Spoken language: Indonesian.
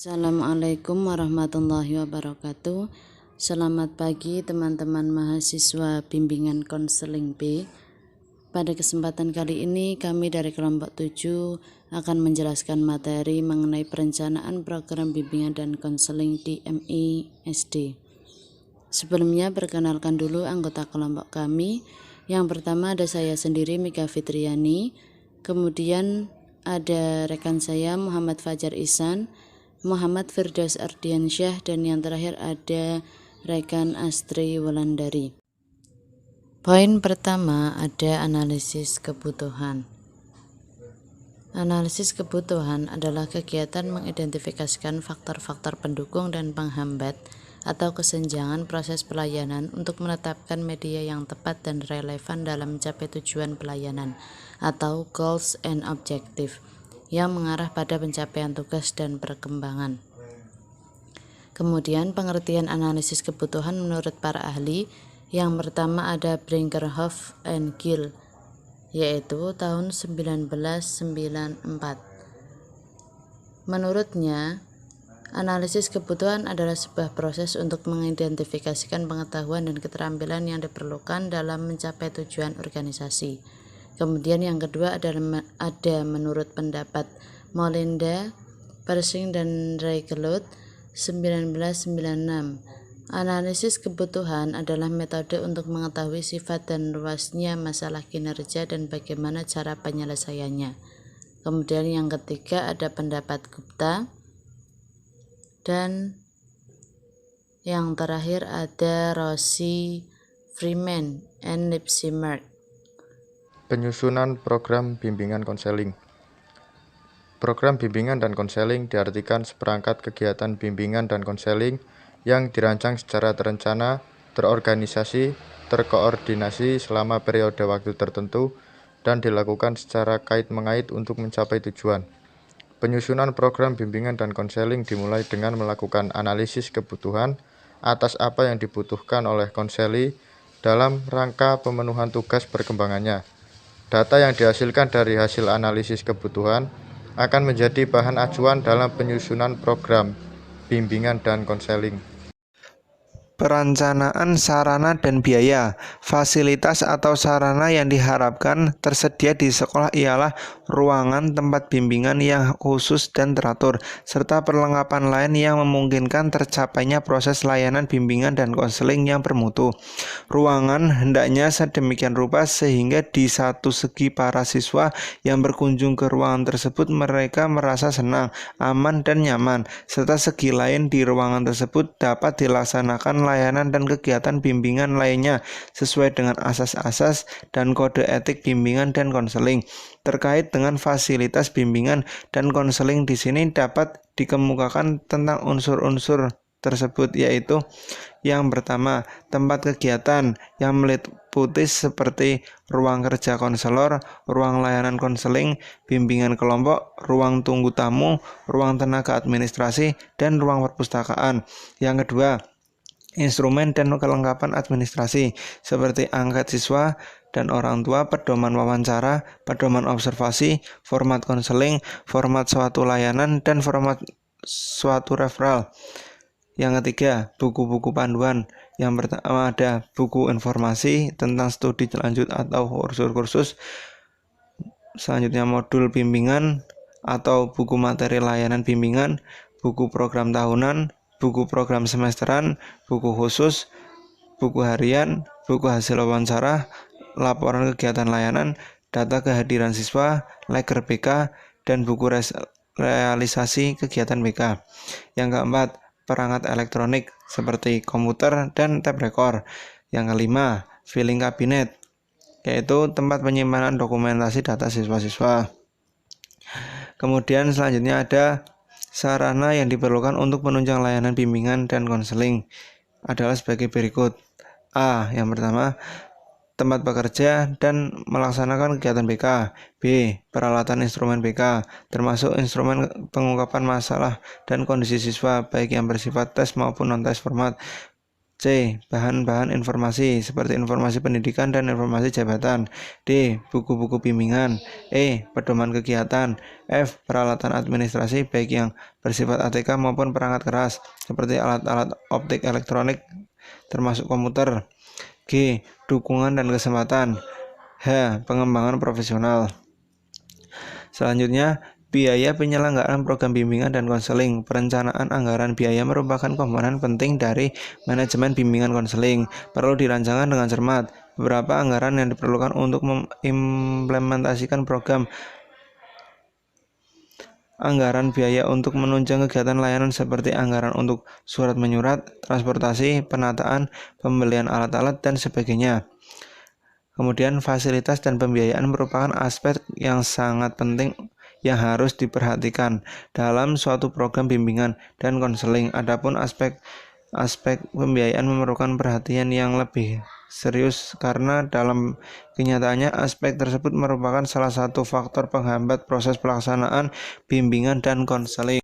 Assalamualaikum warahmatullahi wabarakatuh. Selamat pagi teman-teman mahasiswa bimbingan konseling B. Pada kesempatan kali ini kami dari kelompok 7 akan menjelaskan materi mengenai perencanaan program bimbingan dan konseling di MI SD. Sebelumnya perkenalkan dulu anggota kelompok kami. Yang pertama ada saya sendiri Mika Fitriani, kemudian ada rekan saya Muhammad Fajar Ihsan, Muhammad Firdaus Ardiansyah, dan yang terakhir ada rekan Astri Wulandari. Poin pertama ada analisis kebutuhan. Analisis kebutuhan adalah kegiatan mengidentifikasikan faktor-faktor pendukung dan penghambat atau kesenjangan proses pelayanan untuk menetapkan media yang tepat dan relevan dalam mencapai tujuan pelayanan atau goals and objective yang mengarah pada pencapaian tugas dan perkembangan. Kemudian pengertian analisis kebutuhan menurut para ahli, yang pertama ada Brinkerhoff and Gill, yaitu tahun 1994. Menurutnya, analisis kebutuhan adalah sebuah proses untuk mengidentifikasikan pengetahuan dan keterampilan yang diperlukan dalam mencapai tujuan organisasi. Kemudian yang kedua ada menurut pendapat Molinda, Persing, dan Reigeloot 1996. Analisis kebutuhan adalah metode untuk mengetahui sifat dan luasnya masalah kinerja dan bagaimana cara penyelesaiannya. Kemudian yang ketiga ada pendapat Gupta, dan yang terakhir ada Rossi, Freeman, and Lipsimer. Penyusunan program bimbingan konseling. Program bimbingan dan konseling diartikan seperangkat kegiatan bimbingan dan konseling yang dirancang secara terencana, terorganisasi, terkoordinasi selama periode waktu tertentu, dan dilakukan secara kait-mengait untuk mencapai tujuan. Penyusunan program bimbingan dan konseling dimulai dengan melakukan analisis kebutuhan atas apa yang dibutuhkan oleh konseli dalam rangka pemenuhan tugas perkembangannya. Data yang dihasilkan dari hasil analisis kebutuhan akan menjadi bahan acuan dalam penyusunan program bimbingan dan konseling. Perencanaan sarana dan biaya. Fasilitas atau sarana yang diharapkan tersedia di sekolah ialah ruangan tempat bimbingan yang khusus dan teratur, serta perlengkapan lain yang memungkinkan tercapainya proses layanan bimbingan dan konseling yang bermutu. Ruangan hendaknya sedemikian rupa sehingga di satu segi para siswa yang berkunjung ke ruangan tersebut mereka merasa senang, aman, dan nyaman, serta segi lain di ruangan tersebut dapat dilaksanakan layanan dan kegiatan bimbingan lainnya sesuai dengan asas-asas dan kode etik bimbingan dan konseling. Terkait dengan fasilitas bimbingan dan konseling di sini dapat dikemukakan tentang unsur-unsur tersebut, yaitu yang pertama, tempat kegiatan yang meliputi seperti ruang kerja konselor, ruang layanan konseling, bimbingan kelompok, ruang tunggu tamu, ruang tenaga administrasi, dan ruang perpustakaan. Yang kedua, instrumen dan kelengkapan administrasi seperti angkat siswa dan orang tua, pedoman wawancara, pedoman observasi, format konseling, format suatu layanan, dan format suatu referral. Yang ketiga, buku-buku panduan. Yang pertama ada buku informasi tentang studi lanjut atau kursus-kursus. Selanjutnya modul bimbingan atau buku materi layanan bimbingan, buku program tahunan, buku program semesteran, buku khusus, buku harian, buku hasil wawancara, laporan kegiatan layanan, data kehadiran siswa, leker BK, dan buku realisasi kegiatan BK. Yang keempat, perangkat elektronik seperti komputer dan tape record. Yang kelima, filing cabinet, yaitu tempat penyimpanan dokumentasi data siswa-siswa. Kemudian selanjutnya ada sarana yang diperlukan untuk menunjang layanan bimbingan dan konseling adalah sebagai berikut. A. Yang pertama, tempat bekerja dan melaksanakan kegiatan BK. B. Peralatan instrumen BK, termasuk instrumen pengungkapan masalah dan kondisi siswa, baik yang bersifat tes maupun non-tes format. C. Bahan-bahan informasi seperti informasi pendidikan dan informasi jabatan. D. Buku-buku bimbingan. E. Pedoman kegiatan. F. Peralatan administrasi baik yang bersifat ATK maupun perangkat keras seperti alat-alat optik elektronik termasuk komputer. G. Dukungan dan kesempatan. H. Pengembangan profesional. Selanjutnya, biaya penyelenggaraan program bimbingan dan konseling. Perencanaan anggaran biaya merupakan komponen penting dari manajemen bimbingan konseling. Perlu dirancangkan dengan cermat. Beberapa anggaran yang diperlukan untuk mengimplementasikan program. Anggaran biaya untuk menunjang kegiatan layanan seperti anggaran untuk surat menyurat, transportasi, penataan, pembelian alat-alat, dan sebagainya. Kemudian fasilitas dan pembiayaan merupakan aspek yang sangat penting yang harus diperhatikan dalam suatu program bimbingan dan konseling. Adapun aspek pembiayaan memerlukan perhatian yang lebih serius karena dalam kenyataannya aspek tersebut merupakan salah satu faktor penghambat proses pelaksanaan bimbingan dan konseling.